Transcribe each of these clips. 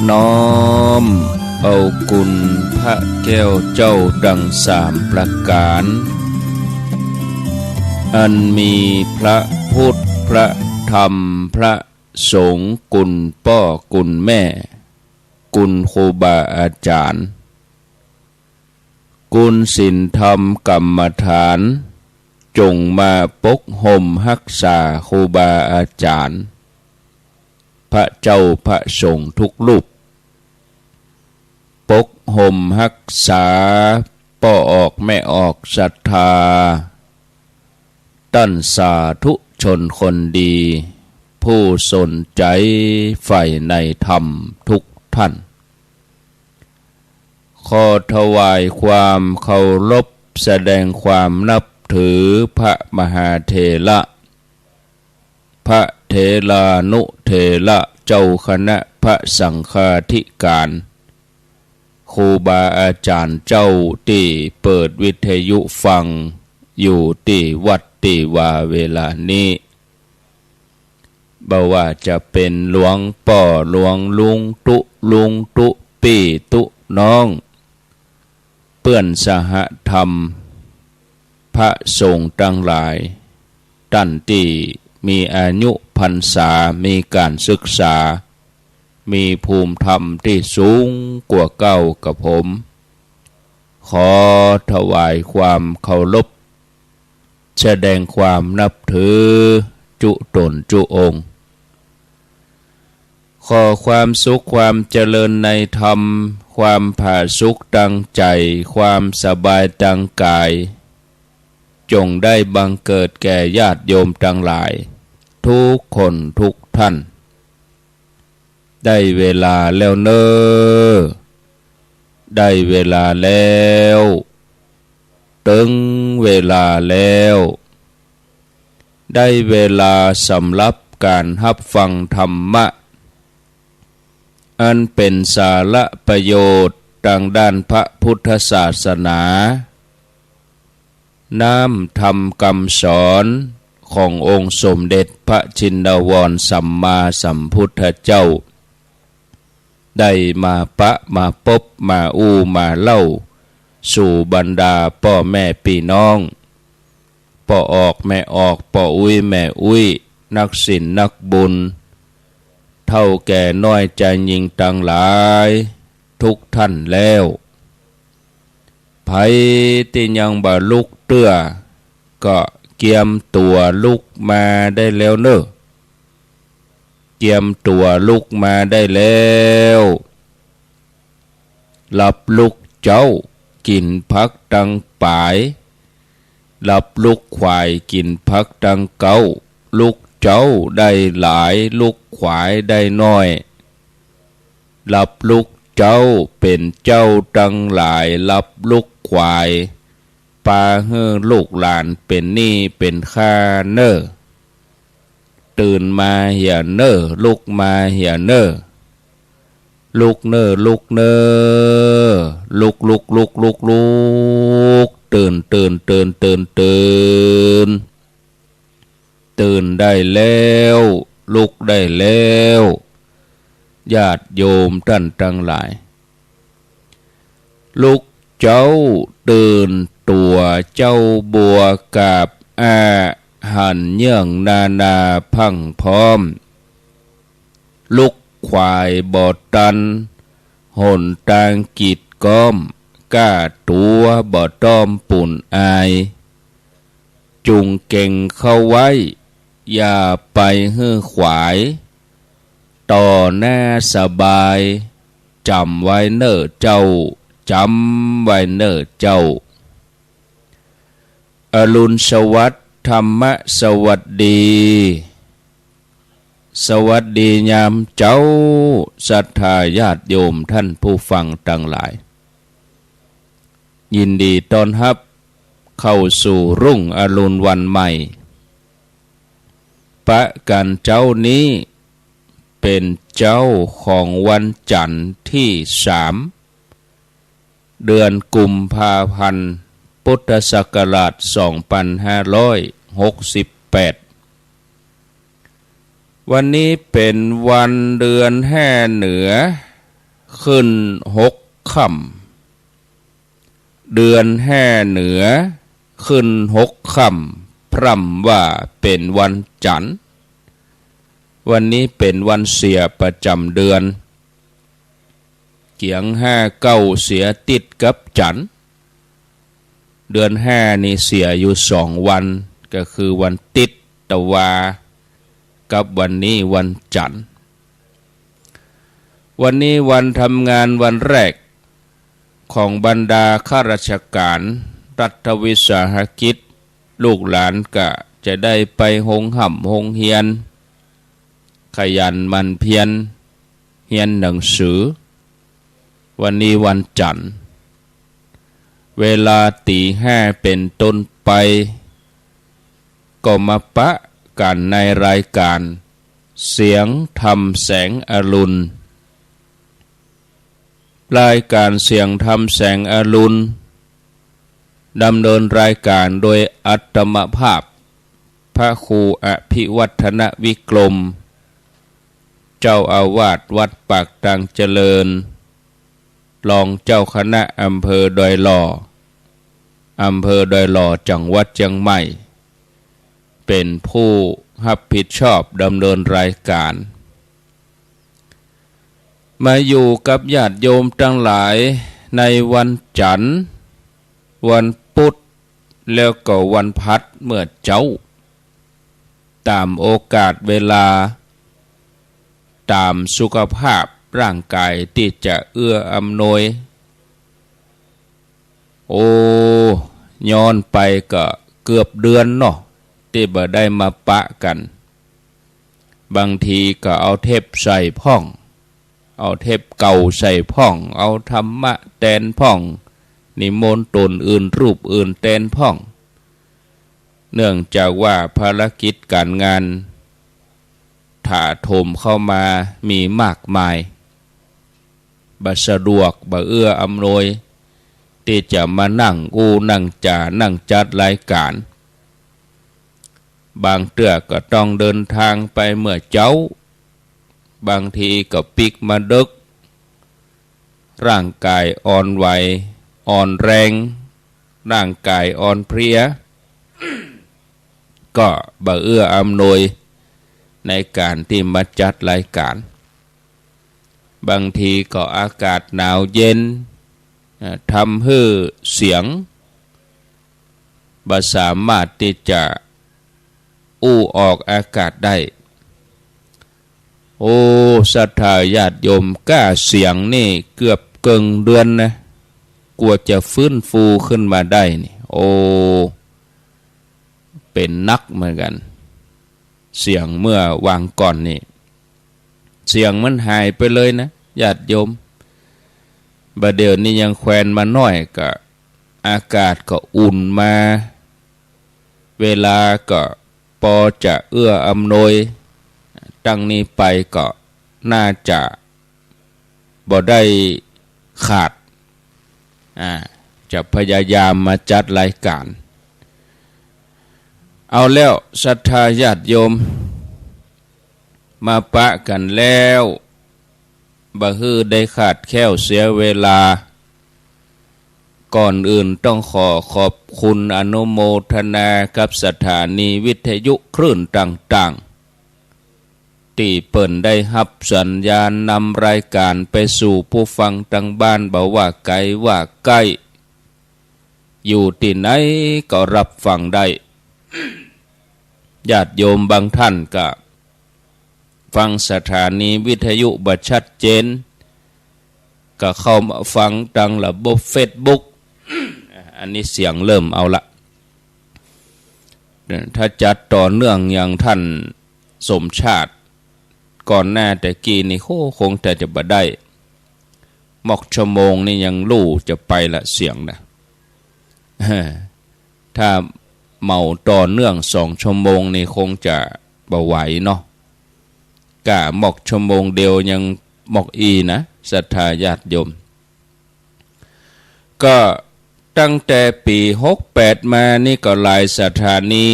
น้อมเอาคุณพระแก้วเจ้าดังสามประการอันมีพระพุทธพระธรรมพระสงฆ์กุลพ่อกุลแม่กุลครูบาอาจารย์กุลศีลธรรมกรรมฐานจงมาปกห่มรักษาครูบาอาจารย์พระเจ้าพระสงฆ์ทุกรูปปกห่มรักษาป่อออกแม่ออกศรัทธาตั้นสาธุชนคนดีผู้สนใจใฝ่ในธรรมทุกท่านขอถวายความเคารพแสดงความนับถือพระมหาเถระพระเถรานุเถระเจ้าคณะพระสังฆาธิการครูบาอาจารย์เจ้าที่เปิดวิทยุฟังอยู่ที่วัดที่ว่าเวลานี้บ่ว่าจะเป็นหลวงป่อหลวงลุงตุลุงตุปีตุน้องเพื่อนสหธรรมพระสงฆ์ทั้งหลายท่านที่มีอายุพรรษามีการศึกษามีภูมิธรรมที่สูงกว่าเก่ากับผมขอถวายความเคารพแสดงความนับถือจุตนจุองค์ขอความสุขความเจริญในธรรมความผาสุกตั้งใจความสบายตั้งกายจงได้บังเกิดแก่ญาติโยมทั้งหลายทุกคนทุกท่านได้เวลาแล้วเนอได้เวลาแล้วถึงเวลาแล้วได้เวลาสำหรับการรับฟังธรรมะอันเป็นสาระประโยชน์ทางด้านพระพุทธศาสนาน้อมธรรมคำสอนขององค์สมเด็จพระชินวรสัมมาสัมพุทธเจ้าได้มาปะมาพบมามาเล่าสู่บรรดาพ่อแม่พี่น้องพ่อออกแม่ออกพ่อแม่นักศีลนักบุญเท่าแก่น้อยใจยิงต่างหลายทุกท่านแล้วไผที่ยังบ่ลุกเตื้อก็เกียมตัวลุกมาได้แล้วเนอะเกียมตัวลุกมาได้แล้วหลับลุกเจ้ากินพักตังป่ายหลับลุกควายกินพักตังเก้าลุกเจ้าได้หลายลุกควายได้น้อยหลับลุกเจ้าเป็นเจ้าตังหลายหลับลุกควายปาเฮือลูกหลานเป็นหนี้เป็นค่าเนอตื่นมาเหี่ยเนอลุกมาเหี่ยเนอลุกเนอลุกเนอลุกตื่นตื่นได้แล้วลุกได้แล้วญาติโยมท่านทั้งหลายลุกเจ้าตื่นตัวเจ้าบัวกับอาหันเยื่องนาพังพร้อมลุกควายบอตันหนตางกีดก้อมก้าตัวบ่ต้อมปุ่นอายจุงเก่งเข้าไว้อย่าไปฮื้อขวายต่อหน้าสบายจำไว้เน้อเจ้าจำไว้เน้อเจ้าอรุณสวัสดิ์ธรรมสวัสดีสวัสดียามเจ้าศรัทธาญาติโยมท่านผู้ฟังทั้งหลายยินดีต้อนรับเข้าสู่รุ่งอรุณวันใหม่ปะกันเจ้านี้เป็นเจ้าของวันจันทร์ที่3เดือนกุมภาพันธ์พุทธศักราช2568วันนี้เป็นวันเดือน5เหนือ ขึ้น6 ค่ำเดือน5เหนือขึ้น6 ค่ำพร่ำว่าเป็นวันจันทร์วันนี้เป็นวันเสียประจำเดือนเกียง5 9เสียติดกับจันทร์เดือน5นี่เสียอยู่2 วันก็คือวันติดตะวากับวันนี้วันจันทร์วันนี้วันทำงานวันแรกของบรรดาข้าราชการรัฐวิสาหกิจลูกหลานก็จะได้ไปโรงหำโรงเรียนขยันหมั่นเพียรเรียนหนังสือวันนี้วันจันทร์เวลาตี5เป็นต้นไปก็มาปะกันในรายการเสียงธรรมแสงอรุณรายการเสียงธรรมแสงอรุณดำเนินรายการโดยอัตมภาพพระครูอภิวัฒนวิกรมเจ้าอาวาสวัดปากตังเจริญรองเจ้าคณะอำเภอดอยหล่อจังหวัดเชียงใหม่เป็นผู้รับผิดชอบดำเนินรายการมาอยู่กับญาติโยมทั้งหลายในวันจันทร์วันพุธแล้วก็วันพัดเมื่อเจ้าตามโอกาสเวลาตามสุขภาพร่างกายที่จะเอื้ออำนวยย้อนไปก็เกือบเดือนเนาะที่บ่ได้มาปะกันบางทีก็เอาเทปใส่พ่องเอาเทปเก่าใส่พ่องเอาธรรมะแตนพ่องนิมนต์ตนอื่นรูปอื่นแตนพ่องเนื่องจากว่าภารกิจการงานถาโถมเข้ามามีมากมายบ่สะดวกบ่เอื้ออำนวยที่จะมานั่งนั่งจ่านั่งจัดรายการบางเตื้อก็ต้องเดินทางไปเมื่อเจ้าบางทีก็ปิกมาดึกร่างกายอ่อนไหวอ่อนแรงร่างกายอ่อนเพลียก็บ่เอื้ออำนวยในการที่มาจัดรายการบางทีก็อากาศหนาวเย็นทำให้เสียงบ่สามารถที่จะออกอากาศได้ศรัทธาญาติโยมกล้าเสียงนี่เกือบเกินเดือนนะกลัวจะฟื้นฟูขึ้นมาได้นี่เป็นนักเหมือนกันเสียงเมื่อวางก่อนนี่เสียงมันหายไปเลยนะญาติโยมบัดเดี๋ยวนี้ยังแควนมาหน่อยก็อากาศก็อุ่นมาเวลาก็พอจะเอื้ออำนวยตั้งนี้ไปก็น่าจะบ่ได้ขาดจะพยายามมาจัดรายการเอาแล้วศรัทธาญาติโยมมาปะกันแล้วบ่ฮือได้ขาดแคล้วเสียเวลาก่อนอื่นต้องขอบคุณอนุโมทนากับสถานีวิทยุคลื่นต่างๆที่เปิ่นได้รับสัญญาณนำรายการไปสู่ผู้ฟังทางบ้านบ่ว่าไกลว่าใกล้อยู่ที่ไหนก็รับฟังได้ญาติโยมบางท่านก็ฟังสถานีวิทยุบ่ชัดเจนก็เข้ามาฟังทางระบบ Facebook อันนี้เสียงเริ่มเอาละถ้าจัดต่อเนื่องอย่างท่านสมชาติก่อนหน้าแต่กี้นี่คงแต่จะบ่ได้หมอกชั่วโมงนี่ยังลู่จะไปละเสียงนะถ้าเมาต่อเนื่อง2 ชั่วโมงนี่คงจะบ่ไหวเนาะกะหมอกชั่วโมงเดียวยังหมอกนะศรัทธาญาติโยมก็ตั้งแต่ปี68มานี่ก็หลายสถานี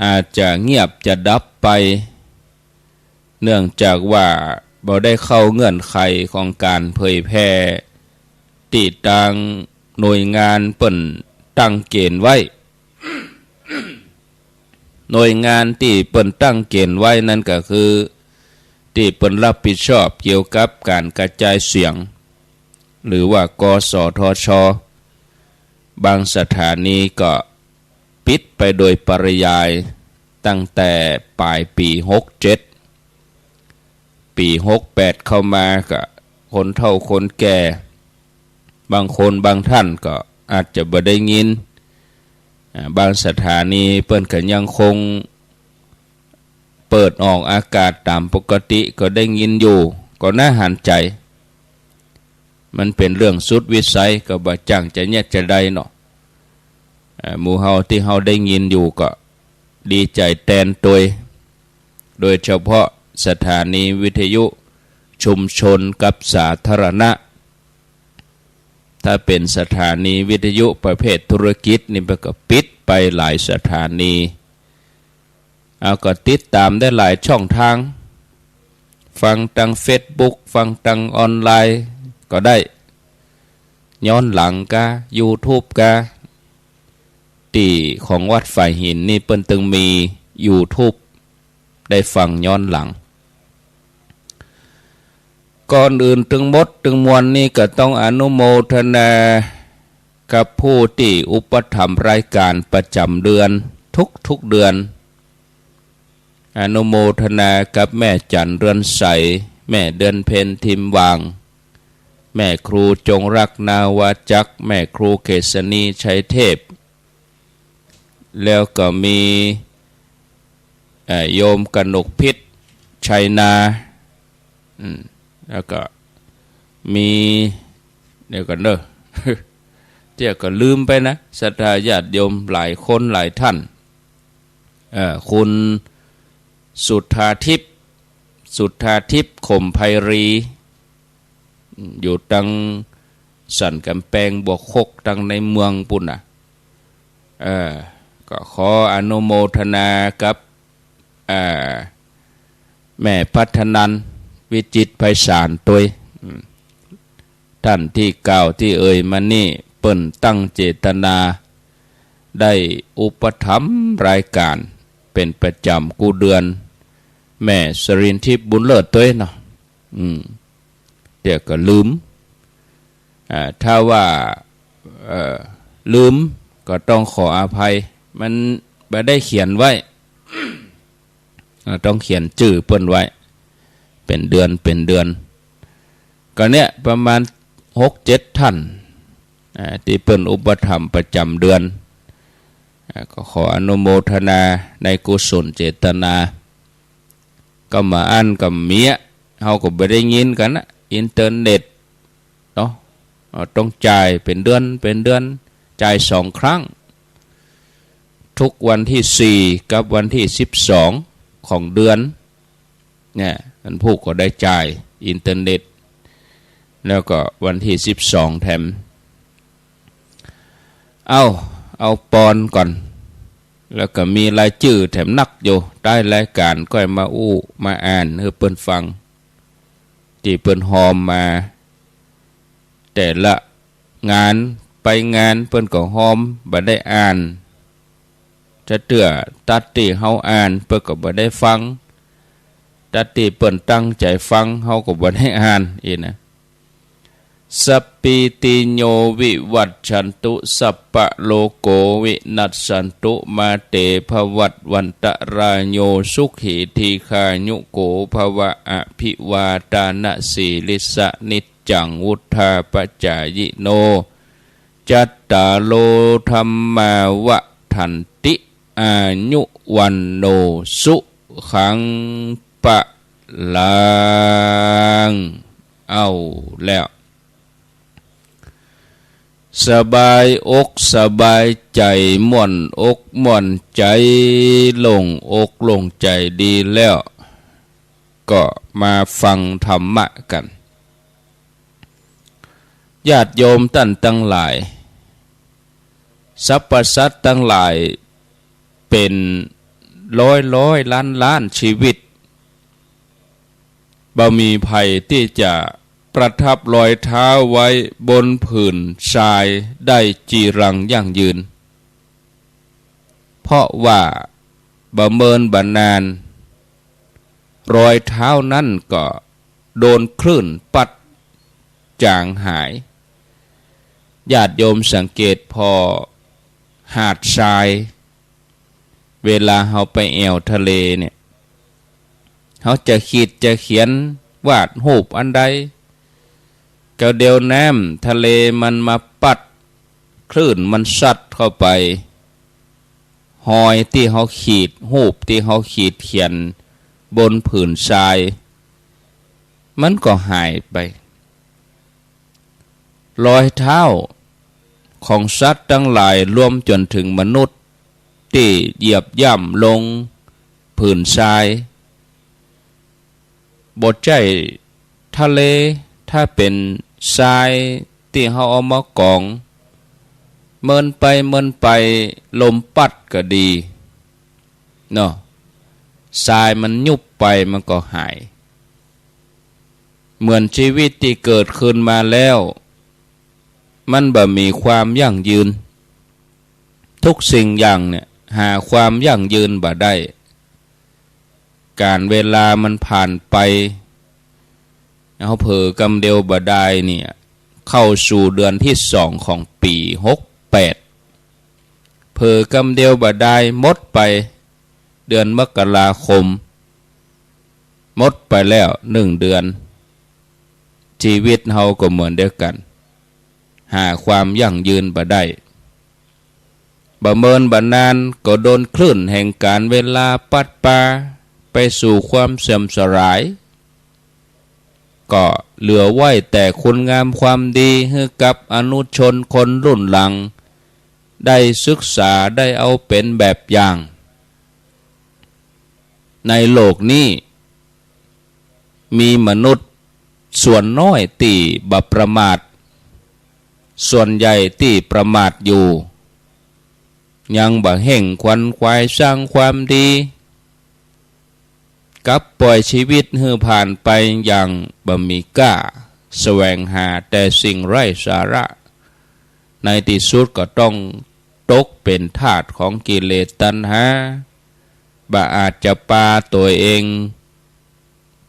อาจจะเงียบจะดับไปเนื่องจากว่า บ่ได้เข้าเงื่อนไขของการเผยแพร่ติดตางหน่วยงานเปิ่นตั้งเกณฑ์ไว้ หน่วยงานที่เปิ่นตั้งเกณฑ์ไว้นั่นก็คือที่เปิ่นรับผิดชอบเกี่ยวกับการกระจายเสียงหรือว่ากสทช.บางสถานีก็ปิดไปโดยปริยายตั้งแต่ปลายปี67ปี68เข้ามาก็คนเฒ่าคนแก่บางคนบางท่านก็อาจจะบ่ได้ยินบางสถานีเปิ้นก็ยังคงเปิดออกอากาศตามปกติก็ได้ยินอยู่ก็น่าหันใจมันเป็นเรื่องสุดวิสัยก็บ่จังจะแยกจะได้เนาะหมู่เฮาที่เฮาได้ยินอยู่ก็ดีใจแทนตัวโดยเฉพาะสถานีวิทยุชุมชนกับสาธารณะถ้าเป็นสถานีวิทยุประเภทธุรกิจนี่มันก็ปิดไปหลายสถานีเอาก็ติดตามได้หลายช่องทางฟังทาง Facebook ฟังทางออนไลน์ก็ได้ย้อนหลังกะ YouTube กะที่ของวัดฝ่ายหินนี่เปิ้นตึงมี YouTube ได้ฟังย้อนหลังก่อนอื่นถึงหมดถึงมวลนี่ก็ต้องอนุโมทนากับผู้ที่อุปถัมภ์รายการประจำเดือนทุกเดือนอนุโมทนากับแม่จันเรือนใสแม่เดือนเพ็ญทิมวางแม่ครูจงรักนาวาจักแม่ครูเกษณีชัยเทพแล้วก็มีโยมกนกพิษชัยนาแล้วก็มีเดี๋ยวกันเด้อ เจ้าก็ลืมไปนะศรัทธาญาติโยมหลายคนหลายท่านคุณสุทธาทิพย์ข่มไพรีอยู่ตังสันกำแพงบวกคกตังในเมืองปุ่นน่ะก็ขออนุโมทนากับแม่พัฒนันวิจิตรไพศาลตัวท่านที่กล่าวที่เอ่ยมานี่เปิ้นตั้งเจตนาได้อุปถัมภ์รายการเป็นประจำกูเดือนแม่สรินทิพย์บุญเลิศตัวเนาะเดี๋ยวก็ลืมถ้าว่าลืมก็ต้องขออภัยมันไม่ได้เขียนไว้ ต้องเขียนชื่อเปิ้นไว้เป็นเดือนก็เนี่ยประมาณ 6-7 ท่านที่เปิ้นอุปถัมภ์ประจำเดือนก็ขออนุโมทนาในกุศลเจตนาก็มาอ่านกับเมียเฮาก็บ่ได้ยินกันนะอินเทอร์เน็ตเนาะต้องจ่ายเป็นเดือนจ่าย2 ครั้งทุกวันที่4กับวันที่12ของเดือนเนี่ยท่านผู้ก็ได้จ่ายอินเทอร์เน็ตแล้วก็วันที่12แถมเอาปอนก่อนแล้วก็มีรายชื่อแถมนักอยู่ได้รายการก็มามาอ่านให้เปิ้นฟังที่เปิ้นหอมมาแต่ละงานไปงานเปิ้นก็หอมบ่ได้อ่านจะเตื้อตัดที่เฮาอ่านเปิ้นก็บ่ได้ฟังตัดที่เปิ้นตั้งใจฟังเฮาก็บ่ได้อ่านอีกนะสัพพิติโยวิวัชชันตุสัพพะโลโกวินัสสันตุมาเตภวัตวันตรายโยสุขีทีคายุโกภวะอภิวาทานะสีลิสะนิจจังวุธาปจายิโนจัตตาโลธัมมาวะทันติอายุวันโนสุขังปะลังเอาแล้วสบายอกสบายใจม่วนอกม่วนใจโล่งอกโล่งใจดีแล้วก็มาฟังธรรมะกันญาติโยมท่านทั้งหลายสรรพสัตว์ทั้งหลายเป็นร้อยล้านชีวิต บ่มีภัยที่จะประทับรอยเท้าไว้บนผืนทรายได้จีรังยั่งยืนเพราะว่าบ่เมินบ่นานรอยเท้านั้นก็โดนคลื่นปัดจางหายญาติโยมสังเกตพอหาดทรายเวลาเราไปแอวทะเลเนี่ยเขาจะขีดจะเขียนวาดรูปอันใดก็เดียวน้ำทะเลมันมาปัดคลื่นมันซัดเข้าไปหอยที่เขาขีดรูปที่เขาขีดเขียนบนผืนทรายมันก็หายไปรอยเท้าของสัตว์ทั้งหลายรวมจนถึงมนุษย์ที่เหยียบย่ำลงผืนทรายบทใจทะเลถ้าเป็นทรายที่เขาเอามากองเมินไปลมปัดก็ดีเนาะทรายมันยุบไปมันก็หายเหมือนชีวิตที่เกิดขึ้นมาแล้วมันบ่มีความยั่งยืนทุกสิ่งอย่างเนี่ยหาความยั่งยืนบ่ได้การเวลามันผ่านไปเอาเผลอกำเดียวบ่ได้เนี่ยเข้าสู่เดือนที่2ของปี68เผลอกำเดียวบ่ได้หมดไปเดือนมกราคมหมดไปแล้ว1 เดือนชีวิตเฮาก็เหมือนเดียวกันหาความยั่งยืนบ่ได้บ่เมินบ่นานก็โดนคลื่นแห่งการเวลาปัดปาไปสู่ความเสื่อมสลายก็เหลือไว้แต่คุณงามความดีให้กับอนุชนคนรุ่นหลังได้ศึกษาได้เอาเป็นแบบอย่างในโลกนี้มีมนุษย์ส่วนน้อยที่บ่ประมาทส่วนใหญ่ที่ประมาทอยู่ยังบ่เห่งขวัญขวายสร้างความดีกับปล่อยชีวิตให้ผ่านไปอย่างบ่มีกล้าแสวงหาแต่สิ่งไร้สาระในที่สุดก็ต้องตกเป็นทาสของกิเลสตัณหาบ่อาจจะปาตัวเอง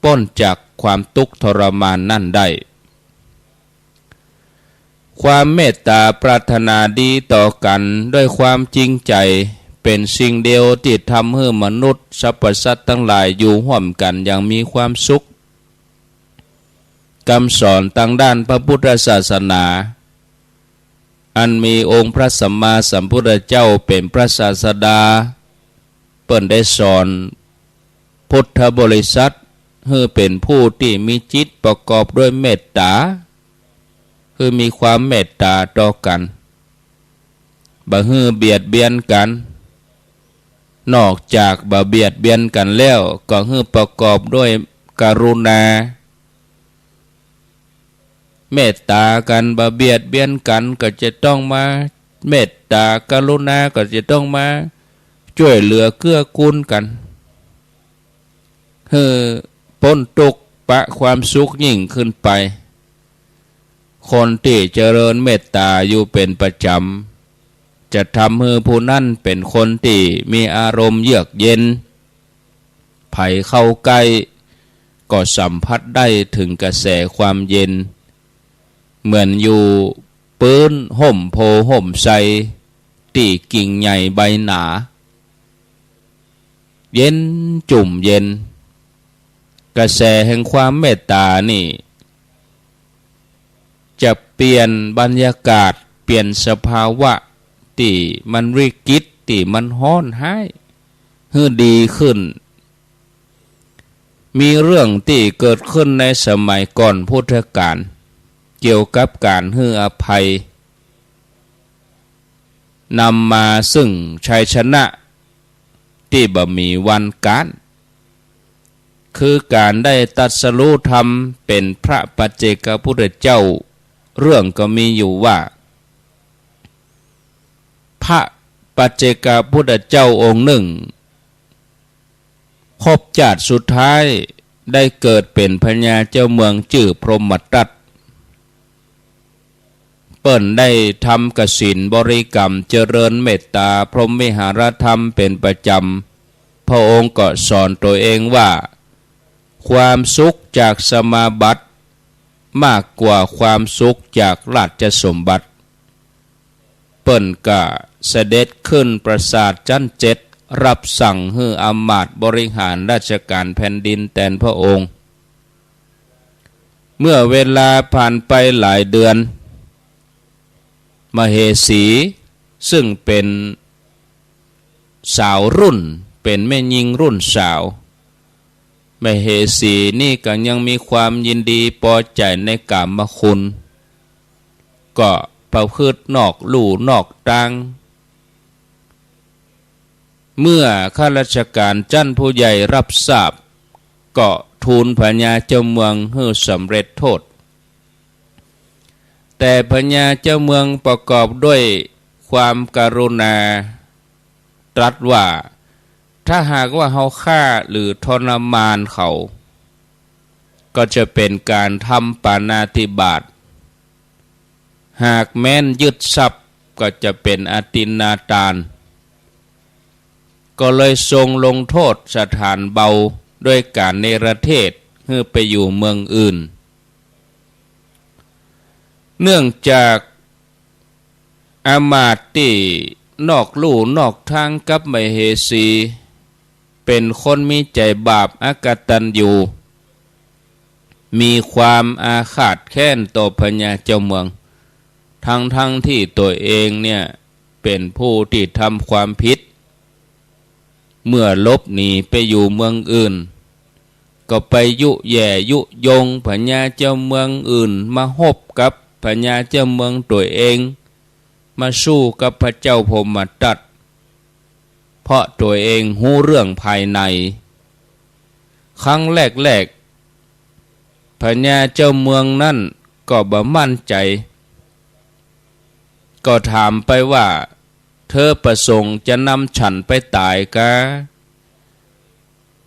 พ้นจากความทุกข์ทรมานนั่นได้ความเมตตาปรารถนาดีต่อกันด้วยความจริงใจเป็นสิ่งเดียวที่ทำให้มนุษย์สรรพสัตว์ทั้งหลายอยู่ร่วมกันอย่างมีความสุขคำสอนทางด้านพระพุทธศาสนาอันมีองค์พระสัมมาสัมพุทธเจ้าเป็นพระศาสดาเปิ้นได้สอนพุทธบริษัทให้เป็นผู้ที่มีจิตประกอบด้วยเมตตาคือมีความเมตตาต่อกันบ่ฮือเบียดเบียนกันนอกจากบ่เบียดเบียนกันแล้วก็ฮือประกอบด้วยกรุณาเมตตากันบ่เบียดเบียนกันก็จะต้องมาเมตตากรุณาก็จะต้องมาช่วยเหลือเกื้อกูลกันฮือพ้นทุกข์ปะความสุขยิ่งขึ้นไปคนที่เจริญเมตตาอยู่เป็นประจำจะทำให้ผู้นั้นเป็นคนที่มีอารมณ์เยือกเย็นไผเข้าใกล้ก็สัมผัสได้ถึงกระแสความเย็นเหมือนอยู่ปื้นห่มโพห่มไทรที่กิ่งใหญ่ใบหนาเย็นจุ่มเย็นกระแสแห่งความเมตตานี่จะเปลี่ยนบรรยากาศเปลี่ยนสภาวะที่มันวิกฤตที่มันฮ้อนหายให้ดีขึ้นมีเรื่องที่เกิดขึ้นในสมัยก่อนพุทธกาลเกี่ยวกับการให้อภัยนำมาซึ่งชัยชนะที่บ่มีวันกาลคือการได้ตรัสรู้ธรรมเป็นพระปัจเจกพุทธเจ้าเรื่องก็มีอยู่ว่าพระปัจเจกพุทธเจ้าองค์หนึ่งพบชาติสุดท้าย ได้เกิดเป็นพญาเจ้าเมืองชื่อพรหมทัตเปิ้นได้ทำกสิณบริกรรมเจริญเมตตาพรหมวิหารธรรมเป็นประจำพระองค์ก็สอนตัวเองว่าความสุขจากสมาบัติมากกว่าความสุขจากราชสมบัติเปิ้นก็เสด็จขึ้นปราสาทชั้น7รับสั่งให้อำมาตย์บริหารราชการแผ่นดินแทนพระองค์เมื่อเวลาผ่านไปหลายเดือนมเหสีซึ่งเป็นสาวรุ่นเป็นแม่หญิงรุ่นสาวมเหสีนี่ก็ยังมีความยินดีพอใจในกามคุณก็ประพฤตินอกลู่นอกทางเมื่อข้าราชการชั้นผู้ใหญ่รับทราบก็ทูลพญาเจ้าเมืองให้สำเร็จโทษแต่พญาเจ้าเมืองประกอบด้วยความกรุณาตรัสว่าถ้าหากว่าเขาฆ่าหรือทรมานเขาก็จะเป็นการทำปาณาติบาตหากแม้นยึดทรัพย์ก็จะเป็นอตินนาทานก็เลยทรงลงโทษสถานเบาด้วยการเนรเทศให้ไปอยู่เมืองอื่นเนื่องจากอามาตย์ที่นอกลู่นอกทางกับมเหสีเป็นคนมีใจบาปอกตัญญูมีความอาฆาตแค้นต่อพญาเจ้าเมืองทั้งที่ตัวเองเนี่ยเป็นผู้ที่ทำความผิดเมื่อลบหนีไปอยู่เมืองอื่นก็ไปยุแย่ยุยงพญาเจ้าเมืองอื่นมาฮบกับพญาเจ้าเมืองตัวเองมาสู้กับพระเจ้าพรหมทัตเพราะตัวเองรู้เรื่องภายในครั้งแรกพญาเจ้าเมืองนั่นก็บ่มั่นใจก็ถามไปว่าเธอประสงค์จะนำฉันไปตายกะ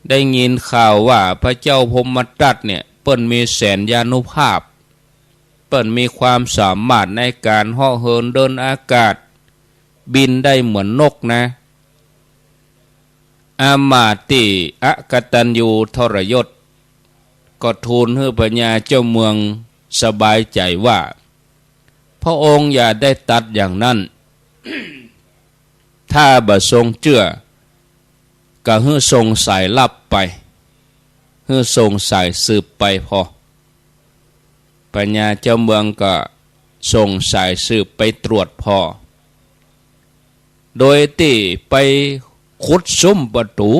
ได้ยินข่าวว่าพระเจ้าพรหมทัตเนี่ยเปิ้นมีแสนยานุภาพเปิ้นมีความสามารถในการเหาะเหินเดินอากาศบินได้เหมือนนกนะอามาติอกตัญญูทรยศก็ทูลให้พญาเจ้าเมืองสบายใจว่าพระองค์อย่าได้ตัดอย่างนั้น ถ้าบ่ทรงเชื่อก็ให้ทรงสายลับไปให้ทรงสายสืบไปพอพญาเจ้าเมืองก็ส่งสายสืบไปตรวจพอโดยที่ไปขุดซุ้มประตู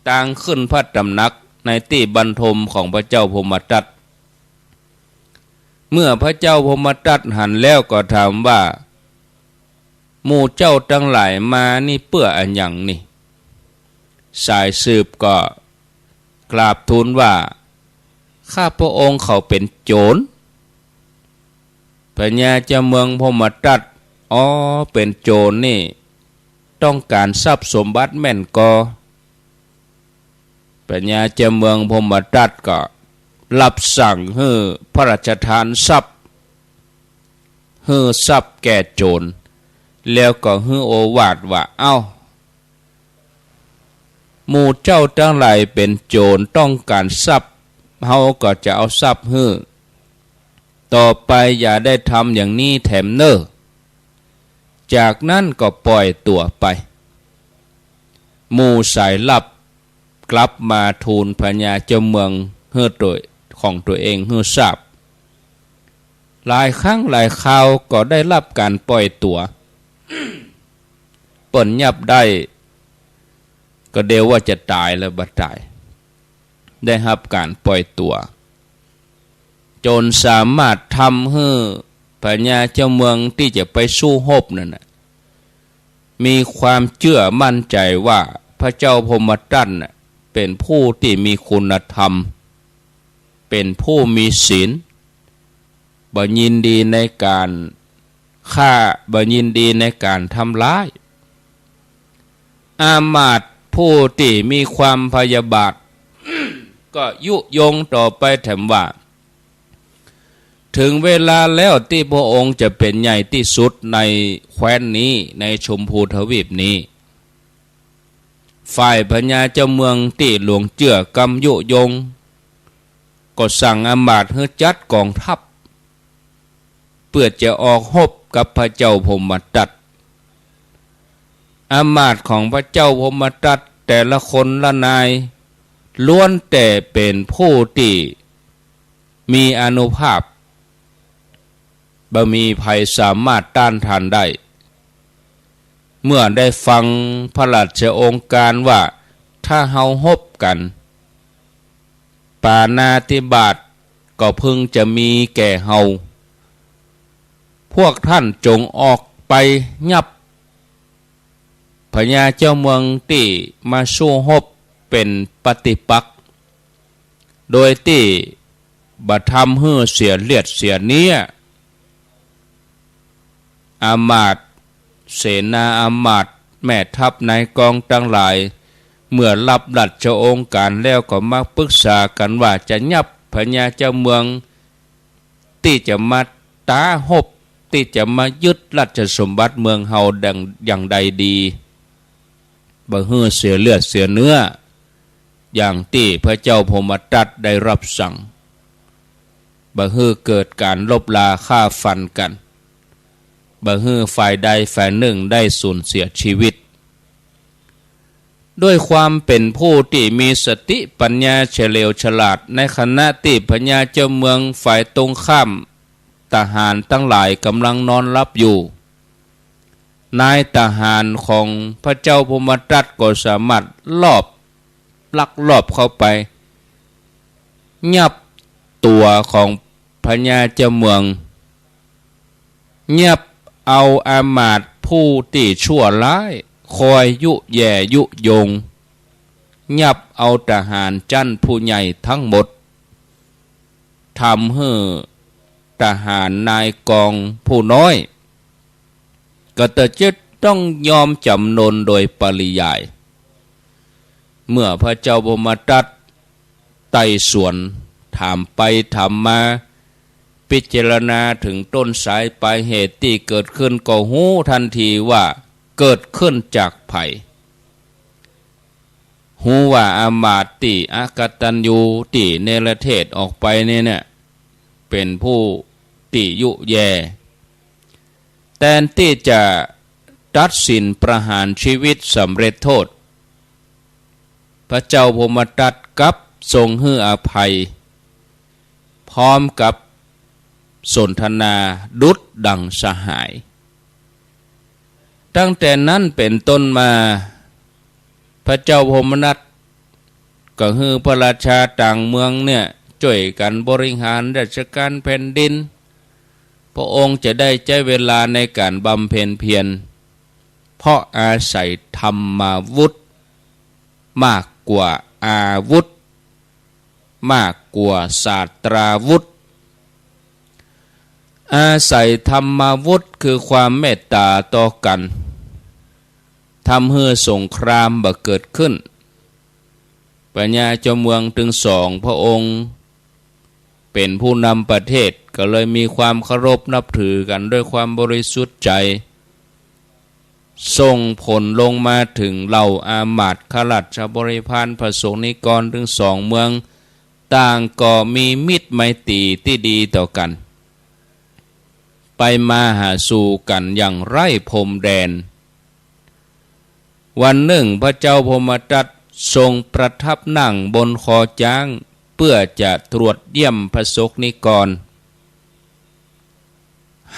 ต่างขึ้นพระตำหนักในที่บรรทมของพระเจ้าพรหมทัตเมื่อพระเจ้าพรหมทัตหันแล้วก็ถามว่าหมู่เจ้าทั้งหลายมานี่เพื่ออันหยังนี่สายสืบก็กราบทูลว่าข้าพระองค์เขาเป็นโจรพญาเจ้าเมืองพรหมทัตอ๋อเป็นโจรนี่ต้องการทรัพย์สมบัติแม่นกอพญาเจ้าเมืองพรหมทัตก็รับสั่งให้พระราชทานทรัพย์ให้ทรัพย์แก่โจรแล้วก็ให้โอวาทว่าเอ้าหมู่เจ้าทั้งหลายเป็นโจรต้องการทรัพย์เฮาก็จะเอาทรัพย์ให้ต่อไปอย่าได้ทำอย่างนี้แถมเนอจากนั้นก็ปล่อยตัวไปหมู่สายลับกลับมาทูลพญาเจ้าเมืองเฮือตัวของตัวเองเฮือทราบหลายครั้งหลายคราวก็ได้รับการปล่อยตัว เปิ่นยับได้ก็เดียวว่าจะตายแล้วบัดตายได้รับการปล่อยตัวจนสามารถทำให้พญาเจ้าเมืองที่จะไปสู้รบนั่นนะมีความเชื่อมั่นใจว่าพระเจ้าพรหมทัตเป็นผู้ที่มีคุณธรรมเป็นผู้มีศีลบ่ยินดีในการฆ่าบ่ยินดีในการทำร้ายอามาตย์ผู้ที่มีความพยาบาท ก็ยุยงต่อไปแถมว่าถึงเวลาแล้วที่พระองค์จะเป็นใหญ่ที่สุดในแคว้นนี้ในชมพูทวีปนี้ฝ่ายพญาเจ้าเมืองที่หลวงเจือกำยุยงก็สั่งอมาตย์ให้จัดกองทัพเพื่อจะออกรบกับพระเจ้าพรหมทัตอมาตย์ของพระเจ้าพรหมทัตแต่ละคนละนายล้วนแต่เป็นผู้ที่มีอานุภาพบ่มีภัยสามารถต้านทานได้เมื่อได้ฟังพระราชโองการว่าถ้าเฮาฮบกันปาณาติบาตก็พึงจะมีแก่เฮาพวกท่านจงออกไปยับพญาเจ้าเมืองที่มาสู้ฮบเป็นปฏิปักษ์โดยที่บัทำให้เสียเลือดเสียเนื้ออามาตย์เสนาอามาตย์แม่ทัพนายกองทั้งหลายเมื่อรับราชโองการแล้วก็มาปรึกษากันว่าจะยับพญาเจ้าเมืองที่จะมาตาฮบที่จะมายึดราชสมบัติเมืองเฮาดังอย่างใดดีบ่ฮื้อเสียเลือดเสียเนื้ออย่างที่พระเจ้าพรหมทัตได้รับสั่งบ่ฮื้อเกิดการลบลาฆ่าฟันกันบ่ฮื้อฝ่ายใดฝ่ายหนึ่งได้สูญเสียชีวิตด้วยความเป็นผู้ที่มีสติปัญญาเฉลียวฉลาดในขณะที่พญาเจ้าเมืองฝ่ายตรงข้ามทหารทั้งหลายกำลังนอนหลับอยู่นายทหารของพระเจ้าพรหมทัตก็สามารถลักลอบเข้าไปยับตัวของพญาเจ้าเมืองยับเอาอามาตย์ผู้ที่ชั่วร้ายคอยยุแย่ยุยงยับเอาทหารชั้นผู้ใหญ่ทั้งหมดทำให้ทหารนายกองผู้น้อยก็จะต้องยอมจำนนโดยปริยายเมื่อพระเจ้าพรหมทัตไต่สวนถามไปถามมาพิจารณาถึงต้นสายปลายเหตุที่เกิดขึ้นก็หูทันทีว่าเกิดขึ้นจากภัยหูว่าอามาตย์ที่อากตัญญูที่เนรเทศออกไปเนี่ยเป็นผู้ที่ยุแย่แทนที่จะตัดสินประหารชีวิตสำเร็จโทษพระเจ้าพรหมทัตกลับทรงให้อภัยพร้อมกับสนทนาดุจดังสหายตั้งแต่นั้นเป็นต้นมาพระเจ้าพรหมทัตก็ให้พระราชาต่างเมืองเนี่ยช่วยกันบริหารราชการแผ่นดินพระองค์จะได้ใช้เวลาในการบำเพ็ญเพียรเพราะอาศัยธรรมาวุธมากกว่าอาวุธมากกว่าศาสตราวุธอาศัยธรรมาวุธคือความเมตตาต่อกันทำให้สงครามบ่เกิดขึ้นพญาเจ้าเมืองถึงสองพระองค์เป็นผู้นำประเทศก็เลยมีความเคารพนับถือกันด้วยความบริสุทธิ์ใจส่งผลลงมาถึงเหล่าอามาตย์ข้าราชบริพารพระสงฆ์นิกรถึงสองเมืองต่างก็มีมิตรไมตรีที่ดีต่อกันไปมาหาสู่กันอย่างไร้พรมแดนวันหนึ่งพระเจ้าพรหมทัตทรงประทับนั่งบนคอช้างเพื่อจะตรวจเยี่ยมพระสงฆ์นิกร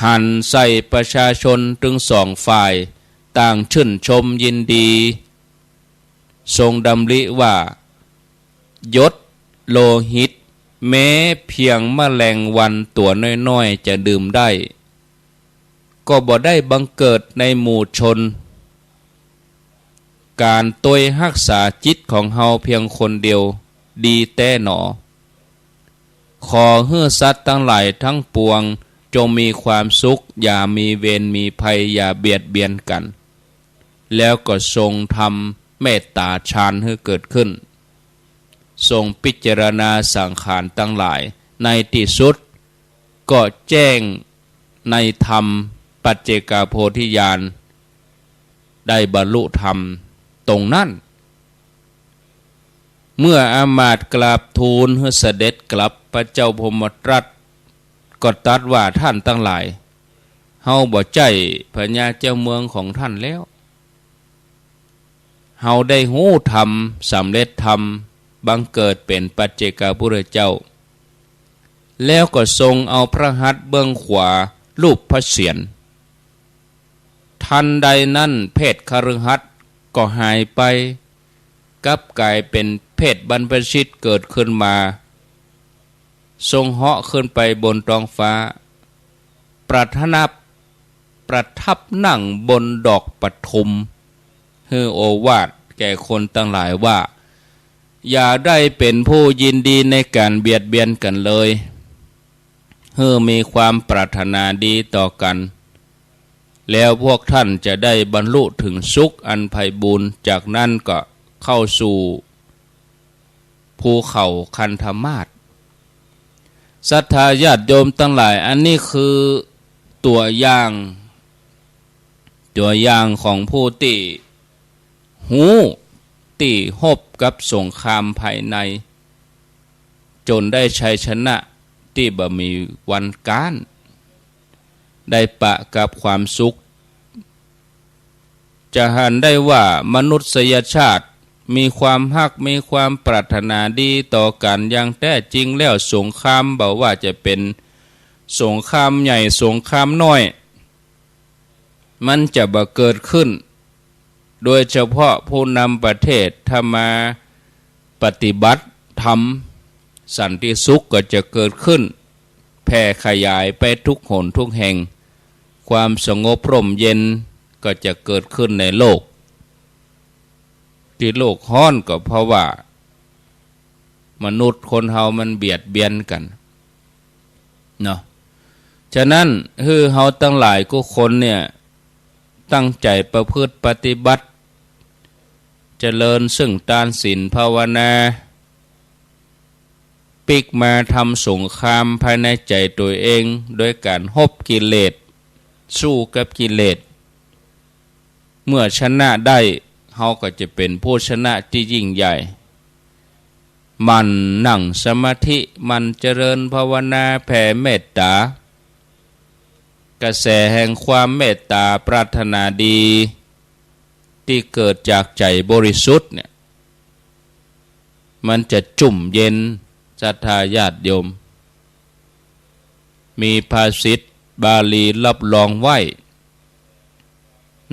หันใส่ประชาชนถึงสองฝ่ายต่างชื่นชมยินดีทรงดำริว่ายศโลหิตแม้เพียงแมลงวันตัวน้อยๆจะดื่มได้ก็บ่ได้บังเกิดในหมู่ชนการตวยรักษาจิตของเฮาเพียงคนเดียวดีแต่หนอขอให้สัตว์ทั้งหลายทั้งปวงจงมีความสุขอย่ามีเวรมีภัยอย่าเบียดเบียนกันแล้วก็ทรงทำเมตตาฌานให้เกิดขึ้น ทรงพิจารณาสังขารทั้งหลายในที่สุดก็แจ้งในธรรมปัจเจกโพธิญาณได้บรรลุธรรมตรงนั้นเมื่ออามาตย์กราบทูลให้เสด็จกลับพระเจ้าพมตรัสก็ตรัสว่าท่านทั้งหลายเฮาบ่ใจพญาเจ้าเมืองของท่านแล้วเฮาได้หู้ธรรมสำเร็จธรรมบังเกิดเป็นปัจเจกพุทธเจ้าแล้วก็ทรงเอาพระหัตถ์เบื้องขวาลูบพระเศียรทันใดนั้นเพศคฤหัสถ์ก็หายไปกลับกลายเป็นเพศบรรพชิตเกิดขึ้นมาทรงเหาะขึ้นไปบนท้องฟ้าประทับนั่งบนดอกปทุมให้โอวาทแก่คนทั้งหลายว่าอย่าได้เป็นผู้ยินดีในการเบียดเบียนกันเลยให้มีความปรารถนาดีต่อกันแล้วพวกท่านจะได้บรรลุถึงสุขอันไพบูรย์จากนั้นก็เข้าสู่ภูเขาคันธมาศศรัทธาญาติโยมทั้งหลายอันนี้คือตัวอย่างของผู้ที่หูที่หบกับสงครามภายในจนได้ชัยชนะที่บ่มีวันก้านได้ปะกับความสุขจะหันได้ว่ามนุษยชาติมีความฮักมีความปรารถนาดีต่อกันอย่างแท้จริงแล้วสงครามบอกว่าจะเป็นสงครามใหญ่สงครามน้อยมันจะบ่เกิดขึ้นโดยเฉพาะผู้นำประเทศถ้ามาปฏิบัติธรรมสันติสุขก็จะเกิดขึ้นแผ่ขยายไปทุกหนทุกแห่งความสงบร่มเย็นก็จะเกิดขึ้นในโลกที่โลกฮ้อนก็เพราะว่ามนุษย์คนเฮามันเบียดเบียนกันเนาะฉะนั้นเฮาทั้งหลายก็คนเนี่ยตั้งใจประพฤติปฏิบัติเจริญซึ่งทานศีลภาวนาปิกมาทำสงครามภายในใจตัวเองโดยการฮบกิเลสสู้กับกิเลสเมื่อชนะได้เฮาก็จะเป็นผู้ชนะที่ยิ่งใหญ่มันนั่งสมาธิมันเจริญภาวนาแผ่เมตตากระแสแห่งความเมตตาปรารถนาดีที่เกิดจากใจบริสุทธิ์เนี่ยมันจะจุ่มเย็นศรัทธาญาติโยมมีภาษิตบาลีรับรองไว้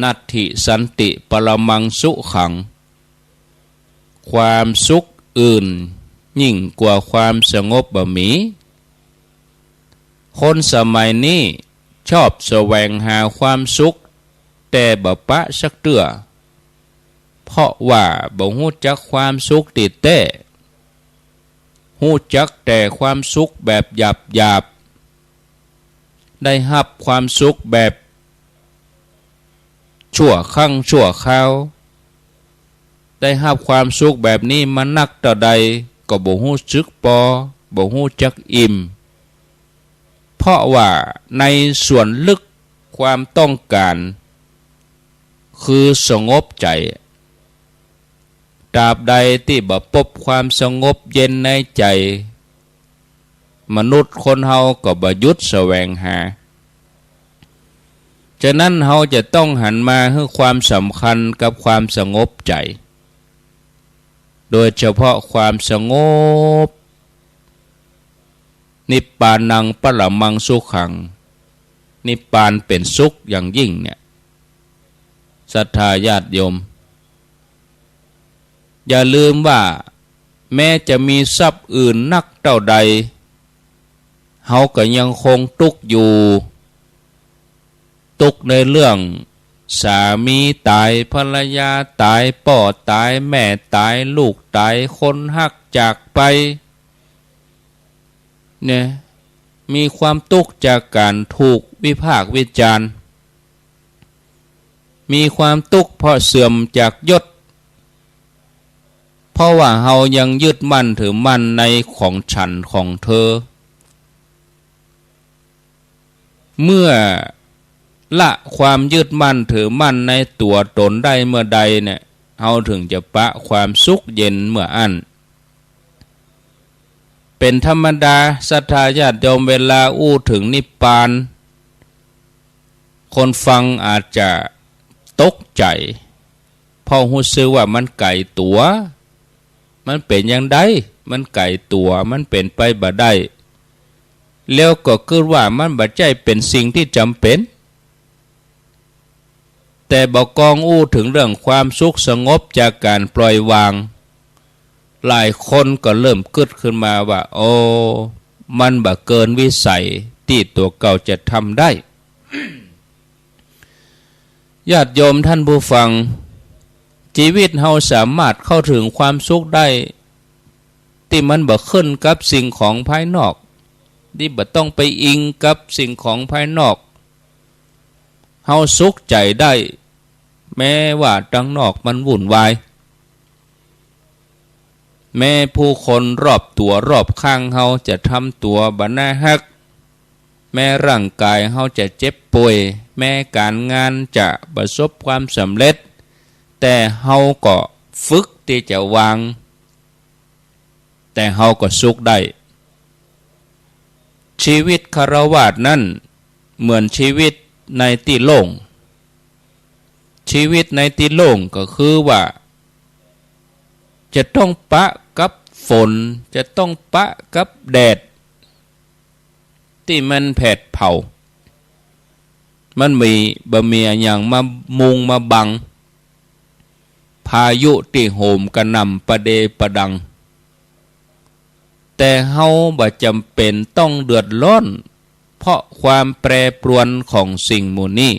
นัตถิสันติปรมังสุขังความสุขอื่นยิ่งกว่าความสงบบ่มีคนสมัยนี้ชอบแสวงหาความสุขแต่บ่ปะสักเตื้อเพราะว่าบ่ฮู้จักความสุขติดแต่ฮู้จักแต่ความสุขแบบหยาบได้รับความสุขแบบชั่วครั้งชั่วคราวได้รับความสุขแบบนี้มานักต่อใดก็บ่ฮู้สึกพอบ่ฮู้จักอิ่มเพราะว่าในส่วนลึกความต้องการคือสงบใจตราบใดที่บ่พบความสงบเย็นในใจมนุษย์คนเฮาก็บ่หยุดแสวงหาฉะนั้นเฮาจะต้องหันมาให้ความสำคัญกับความสงบใจโดยเฉพาะความสงบนิพพานังปรมังสุขังนิพพานเป็นสุขอย่างยิ่งเนี่ยศรัทธาญาติโยมอย่าลืมว่าแม้จะมีทรัพย์อื่นนักเท่าใดเฮาก็ยังคงทุกข์อยู่ทุกข์ในเรื่องสามีตายภรรยาตายพ่อตายแม่ตายลูกตายคนฮักจากไปเนี่ยมีความทุกข์จากการถูกวิพากษ์วิจารณ์มีความทุกข์เพราะเสื่อมจากยศ เพราะว่าเฮายังยึดมั่นถือมั่นในของฉันของเธอเมื่อละความยึดมั่นถือมั่นในตัวตนได้เมื่อใดเนี่ยเฮาถึงจะปะความสุขเย็นเมื่ออันเป็นธรรมดาศรัทธาญาติโยมเวลาอู้ถึงนิพพานคนฟังอาจจะตกใจเพราะรู้สึกว่ามันไกลตัวมันเป็นอย่างใดมันไกลตัวมันเป็นไปบ่ได้แล้วก็คือว่ามันบ่ใจเป็นสิ่งที่จำเป็นแต่บอกกองอู้ถึงเรื่องความสุขสงบจากการปล่อยวางหลายคนก็เริ่มกึดขึ้นมาว่าโอ้มันบ่เกินวิสัยที่ตัวเก่าจะทำได้ ญาติโยมท่านผู้ฟังชีวิตเฮาสามารถเข้าถึงความสุขได้ที่มันบ่ขึ้นกับสิ่งของภายนอกที่บ่ต้องไปอิงกับสิ่งของภายนอกเฮาสุขใจได้แม้ว่าดังนอกมันวุ่นวายแม้ผู้คนรอบตัวรอบข้างเฮาจะทำตัวบ่น่าฮักแม้ร่างกายเฮาจะเจ็บป่วยแม้การงานจะประสบความสำเร็จแต่เฮาก็ฝึกที่จะวางแต่เฮาก็สุขได้ชีวิตคฤหัสถ์นั้นเหมือนชีวิตในที่โล่งชีวิตในที่โล่งก็คือว่าจะต้องปะกับฝนจะต้องปะกับแดดที่มันแผดเผามันมีบ่มีอย่างมามุงมาบังพายุที่โหมกระหน่ำประเดประดังแต่เฮาบ่จำเป็นต้องเดือดร้อนเพราะความแปรปรวนของสิ่งหมู่นี้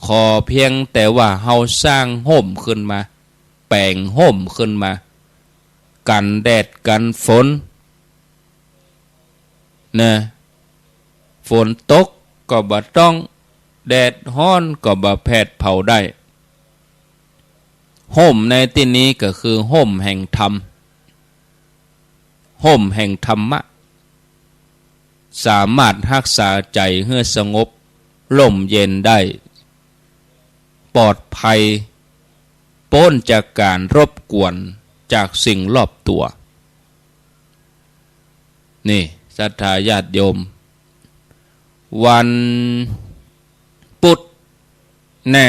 ขอเพียงแต่ว่าเฮาสร้างห่มขึ้นมาแปลงห่มขึ้นมากันแดดกันฝนนะฝนตกก็บ่ต้องแดดร้อนก็บ่แผดเผาได้ห่มในที่นี้ก็คือห่มแห่งธรรมห่มแห่งธรรมะสามารถรักษาใจให้สงบร่มเย็นได้ปลอดภัยพ้นจากการรบกวนจากสิ่งรอบตัวนี่ศรัทธาญาติโยมวันพุธแน่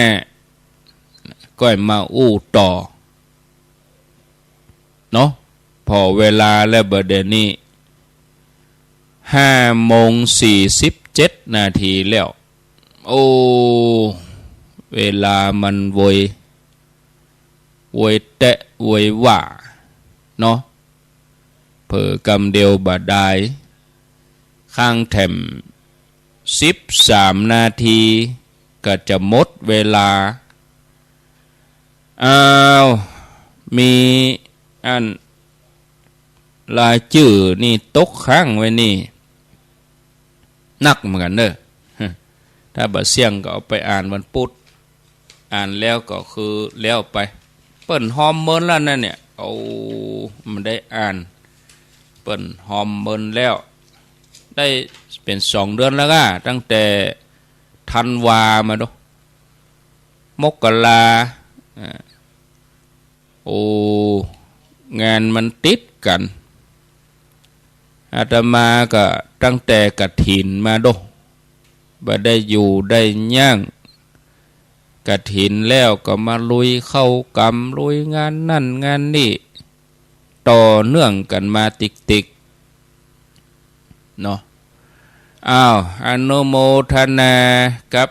ก็มาอู้ต่อเนาะพอเวลาและเบอร์เดนี้5:47 นาทีแล้วโอ้เวลามันโวยแตะโวยว่าเนาะเผลอกำเดียวบาดได้ข้างแถม13 นาทีก็จะหมดเวลาอ้าวมีอันลายชื่อนี่ตกค้างไว้นี่นักเหมือนกันเด้อถ้าบ่เสี่ยงก็เอาไปอ่านวันพุธอ่านแล้วก็คือแล้วไปเปิ้นฮอมเมินแล้วนั่นเนี่ยเอามันได้อ่านเปิ้นฮอมเมินแล้วได้เป็น2 เดือนแล้วก็ตั้งแต่ธันวามาดูมกราโอ้งานมันติดกันอาตมาก็ตั้งแต่กฐินมาดูบ่ได้อยู่ได้ย่างกฐินแล้วก็มาลุยเข้ากรรมลุยงานนั่นงานนี่ต่อเนื่องกันมาติกเนาะอ้าวอนุโมทนากับ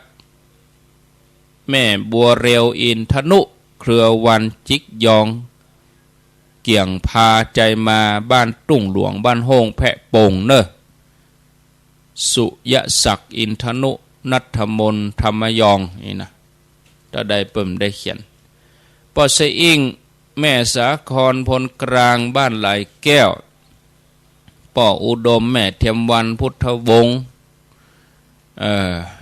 แม่บัวเรียวอินทนุเครือวันจิกยองเกี่ยงพาใจมาบ้านตุ้งหลวงบ้านโฮงแพะโป่งเนอะสุยศักดิ์อินทนุนัทมนธรรมยองนี่นะถ้าได้เปิ่มได้เขียนปอเสอิงแม่สาครพลกลางบ้านไหลแก้วป่ออุดมแม่เทียมวันพุทธวงศ์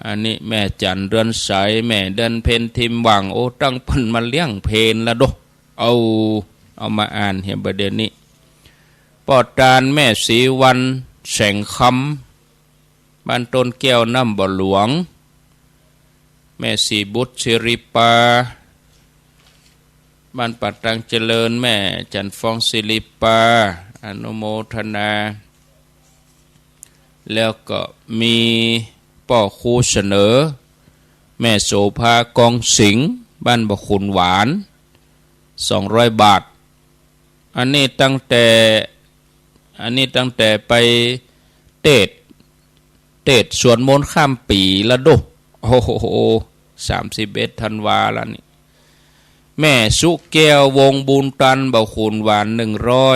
อันนี้แม่จันเรือนใสแม่เดินเพนทิมหวังโอ้ตั้งเพิ่นมาเลี้ยงเพนละโดเอา เอามาอ่านเห็นประเด็นนี้ปอดานแม่ศรีวันแสงคำบ้านต้นแก้วน้ำบ่อหลวงแม่ศรีบุตรศิริปาบ้านปัดตังเจริญแม่จันฟองศิริปาอนุโมทนาแล้วก็มีป่อครูเสนอแม่โสภากองสิงห์บ้านบขุนหวาน200 บาทอันนี้ตั้งแต่ไปเตดสวนมนต์ข้ามปีละดูโอ้โห31 ธันวาแล้วนี่แม่สุแก้ววงบุญตันบขุนหวาน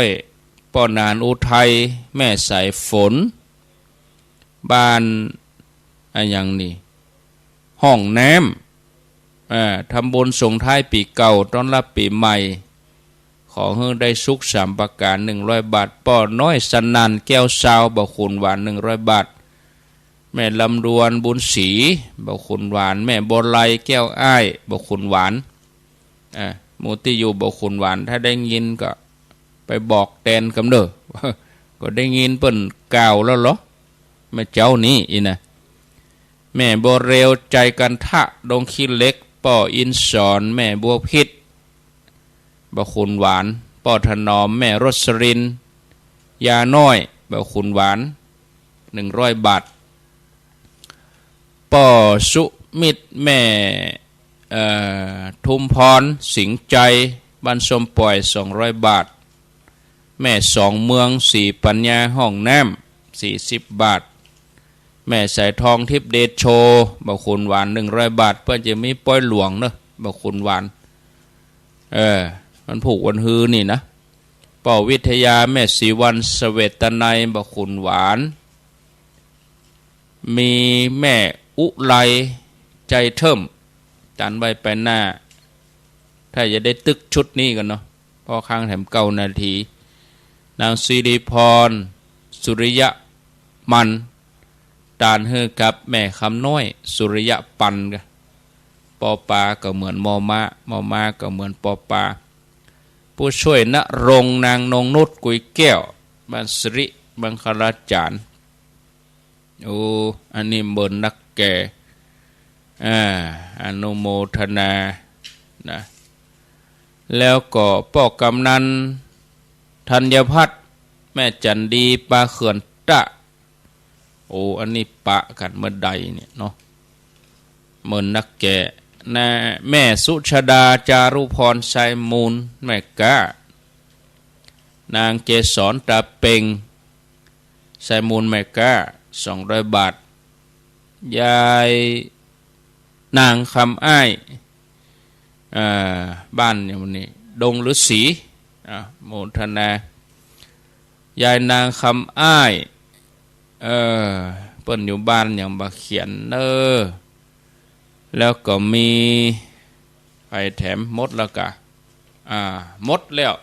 100ป้อนานอุทัยแม่สายฝนบ้านอย่างนี้ห้องน้ำทำบุญส่งท้ายปีเก่าต้อนรับปีใหม่ขอให้ได้สุข3 ประการ100 บาทป้อน้อยสนันแก้วซาวบขุนหวาน100 บาทแม่ลำดวนบุญศรีบขุนหวานแม่บไลแก้วอ้ายบขุนหวานมูติอยู่บขุนหวานถ้าได้ยินก็ไปบอกแตนกำเด้อก็ได้ยินเปิ้นกล่าวแล้วเหรอแม่เจ้านี้อีนะแม่บัวเร็วใจกันทะดงขี้เล็กป่ออินสอนแม่บัวพิษบขุนหวานป่อถนอมแม่รสรินยาน้อยบขุนหวาน100 บาทป่อสุมิตรแม่ทุมพรสิงใจบ้านสมปล่อย200 บาทแม่2 เมือง4 ปัญญาห้องน้ำ40 บาทแม่สายทองทิพย์เดชโชบขุนหวาน100 บาทเพื่อจะมีป้อยหลวงเนอะบขุนหวานมันผูกวันฮือนี่นะป่อวิทยาแม่ศรีวันเสวตนัยบขุนหวานมีแม่อุไลใจเทิมจันไว้ไปหน้าถ้าจะได้ตึกชุดนี้กันเนาะพอข้างแถม9 นาทีนางสิริพรสุริยะมันตานเฮกับแม่คำน้อยสุริยะปันกันปอปาก็เหมือนมอมาก็เหมือนปอปาผู้ช่วยณรงนางนงนุชกุยแก้วบ้านสิริบังคลาจารย์อันนี้เมินนักแก่อนุโมทนานะแล้วก็ป้อกำนันธัญพัฒน์แม่จันดีปลาเขื่อนตะอันนี้ปะกันเมื่อใดเนี่ยเนาะเมินนักแก่นะแม่สุชดาจารุพรชัยมูลแม่กานางเกศรตาเป่งชัยมูลแม่กา200 บาทยายนางคำอ้ายบ้านอย่างนี้ดงฤาษีโมทนายายนางคำอ้ายเปิ้นอยู่บ้านอย่างบะเขียนแล้วก็มีไปแถมมดแล้วกะมดแล้ว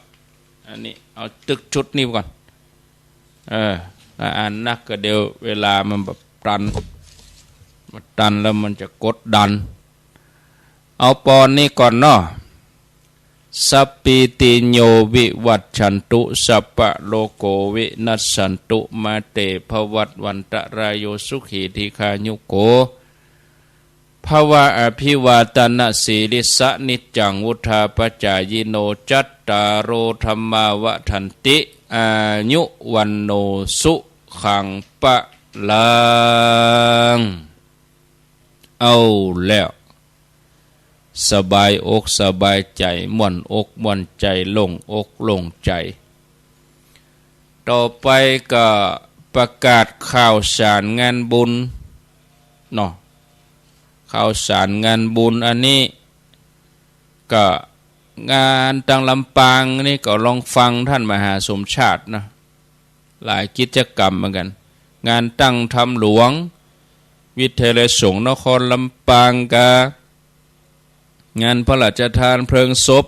อันนี้เอาตึกชุดนี้ก่อนอ่านนักก็เดี๋ยวเวลามันแบบตันแล้วมันจะกดดันเอาปอนนี้ก่อนเนาะสัพพิติโยวิวัชชันตุสัพพะโลโกวินัสสันตุมาเตภวัตวันตรายโยสุขีธิคายุโกภวะอภิวาตนะสีลิสะนิจังวุธาปจายโนจัตตารโอธรรมาวะทันติอายุวันโนสุขังปะลังเอาแล้วสบายอกสบายใจม่วนอกม่วนใจโล่งอกโล่งใจต่อไปก็ประกาศข่าวสารงานบุญเนาะข่าวสารงานบุญอันนี้ก็งานตังลำปางนี่ก็ลองฟังท่านมหาสมชาตินะหลายกิจกรรมเหมือนกันงานตั้งธรรมหลวงวิทยาลัยสงฆ์นครลำปางกางานพระราชทานเพลิงศพ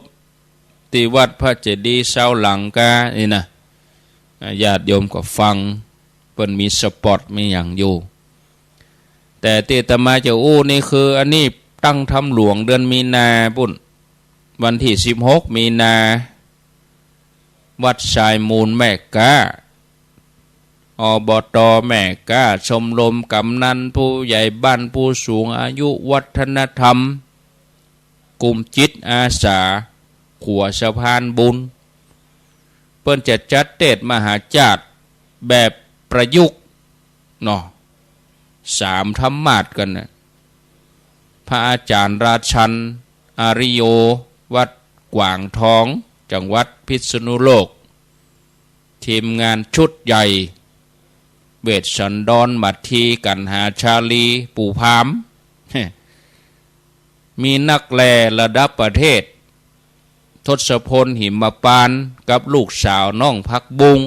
ที่วัดพระเจดีย์เสาหลังกานี่นะญาติโยมก็ฟังเปิ้นมีสปอตมีอย่างอยู่แต่ที่อาตมาจะนี่คืออันนี้ตั้งธรรมหลวงเดือนมีนาปุ่นวันที่16 มีนา วัดสายมูลแม่กาอบตแม่กาชมรมกำนันผู้ใหญ่บ้านผู้สูงอายุวัฒนธรรมกลุ่มจิตอาสาขัวสะพานบุญเปิ้นจะจัดเทศมหาจาร์แบบประยุกต์เนาะ3 ธรรมาสกันนะพระอาจารย์ราชันอาริโยวัดกวางทองจังหวัดพิษณุโลกทีมงานชุดใหญ่เวชสันดรมัทธีกันหาชาลีปู่พามมีนักแลระดับประเทศทศพลหิมปานกับลูกสาวน้องพักบุง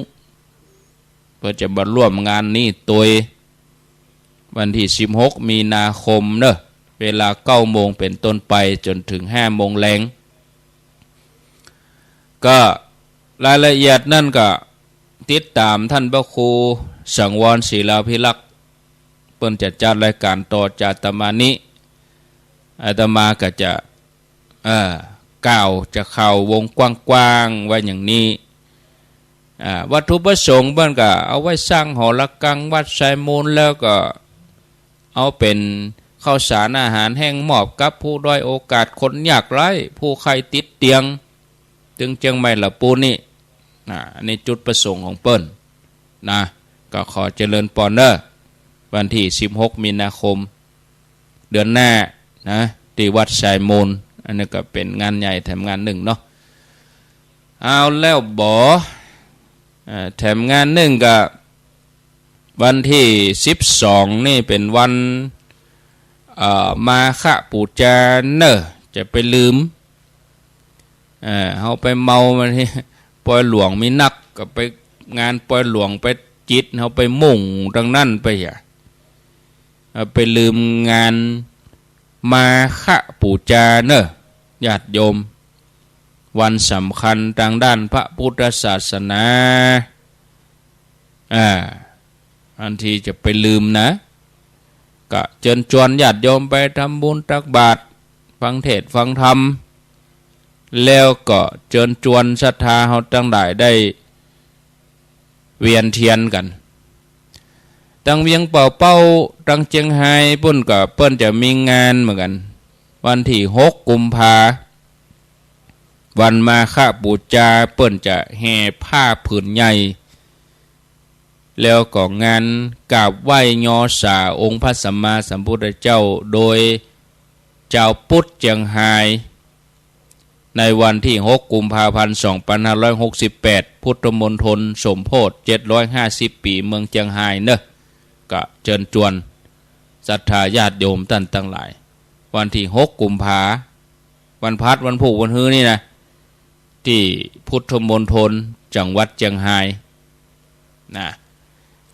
เพื่อจะมาร่วมงานนี้ตัววันที่16 มีนาคมเนอะเวลา9 โมงเป็นต้นไปจนถึง5 โมงแลงก็รายละเอียดนั่นก็ติดตามท่านพระครูสังวรศิลาภิลักษ์เปิ้นจะจัดรายการต่อจากอาตมานี้อาตมาก็จะกล่าวจะเข้าวงกว้างๆไว้อย่างนี้วัตถุประสงค์เปิ้นก็เอาไว้สร้างหอระฆังวัดไซมูลแล้วก็เอาเป็นข้าวสารอาหารแห้งมอบกับผู้ด้อยโอกาสคนยากไร้ผู้ใครติดเตียงถึงเชียงใหม่ละปูนี่อันนี้จุดประสงค์ของเปิ้นนะก็ขอเจริญปอนเนอร์วันที่16 มีนาคมเดือนหน้านะที่วัดสายมูลอันนี้ก็เป็นงานใหญ่แถมงานหนึ่งเนาะเอาแล้วบ่แถมงานหนึ่งก็วันที่12นี่เป็นวันมาฆปูจาเนอะจะไปลืมเขาไปเมามาที่ปอยหลวงมีนักก็ไปงานปอยหลวงไปจิตเขาไปมุ่งดังนั้นไปไปลืมงานมาฆปูจาเนอะญาติโยมวันสำคัญทางด้านพระพุทธศาสนาอันที่จะไปลืมนะก็เชิญชวนญาติโยมไปทำบุญตักบาตรฟังเทศน์ฟังธรรมแล้วก็เชิญชวนศรัทธาเฮาทั้งหลายได้เวียนเทียนกันตั้งเวียงเป่าเป้าตั้งเจียงไฮ้ปุ่นก็เปิ้นจะมีงานเหมือนกันวันที่6 กุมภาวันมาฆบูชาเปิ้นจะแห่ผ้าผืนใหญ่แล้วก็งานกราบไหว้ยอสาองค์พระสัมมาสัมพุทธเจ้าโดยเจ้าพุทธเจียงไฮ้ในวันที่6 กุมภาพันธ์ 2568พุทธมณฑลสมโพธิ750 ปีเมืองเจียงไฮ้เนอะก็เชิญชวนศรัทธาญาติโยมท่านทั้งหลายวันที่6 กุมภาวันพัดวันผูกวันฮื้อนี่นะที่พุทธมณฑลจังหวัดเจียงไฮ้นะ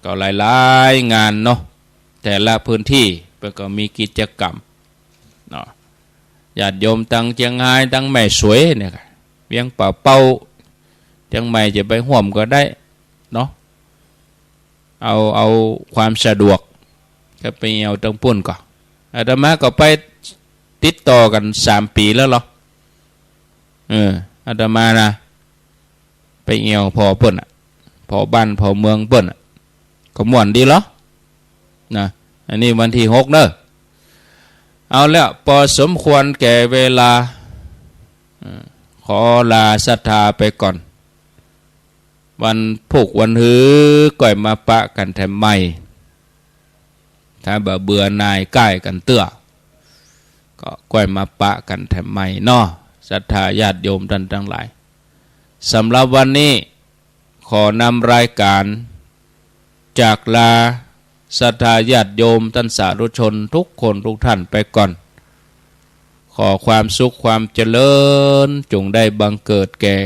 ก็หลายๆงานเนาะแต่ละพื้นที่ก็มีกิจกรรมเนาะญาติโยมตั้งเจียงไฮ้ตั้งแม่สวยเนี่ยเวียงป่าเป้าเจียงใหม่จะไปห่วมก็ได้เนาะเอาความสะดวกก็ไปเอาตั้งปุ่นก่อนอาตมาก็ไปติดต่อกัน3 ปีแล้วหรออาตมานะไปเอวพอเปิ้นพอบ้านพอเมืองเปิ้นก็ม่วนดีเหรอนะอันนี้วันที่6เนอะเอาแล้วพอสมควรแก่เวลาขอลาศรัทธาไปก่อนวันผูกวันฮื้อก่อยมาปะกันแถมใหม่ถ้าเบื่อนายใกล้กันเตื้อก็ก่อยมาปะกันแถมใหม่เนาะศรัทธาญาติโยมท่านทั้งหลายสำหรับวันนี้ขอนำรายการจากลาศรัทธาญาติโยมท่านสาธุชนทุกคนทุกท่านไปก่อนขอความสุขความเจริญจงได้บังเกิดแก่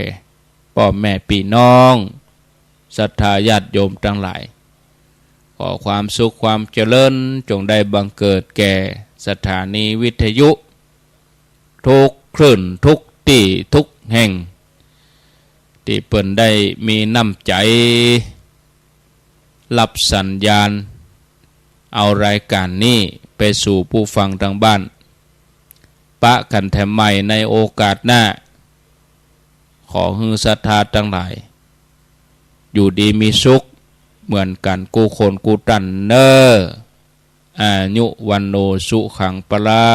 พ่อแม่พี่น้องศรัทธาญาติโยมทั้งหลายขอความสุขความเจริญจงได้บังเกิดแก่สถานีวิทยุทุกคลื่นทุกที่ทุกแห่งที่เปิ้นได้มีน้ำใจรับสัญญาณเอารายการนี้ไปสู่ผู้ฟังทางบ้านปะกันแถมใหม่ในโอกาสหน้าขอฮือศรัทธาทั้งหลาย อยู่ดีมีสุขเหมือนกันกูคนกูตันเนออายุวันโนสุขังปลา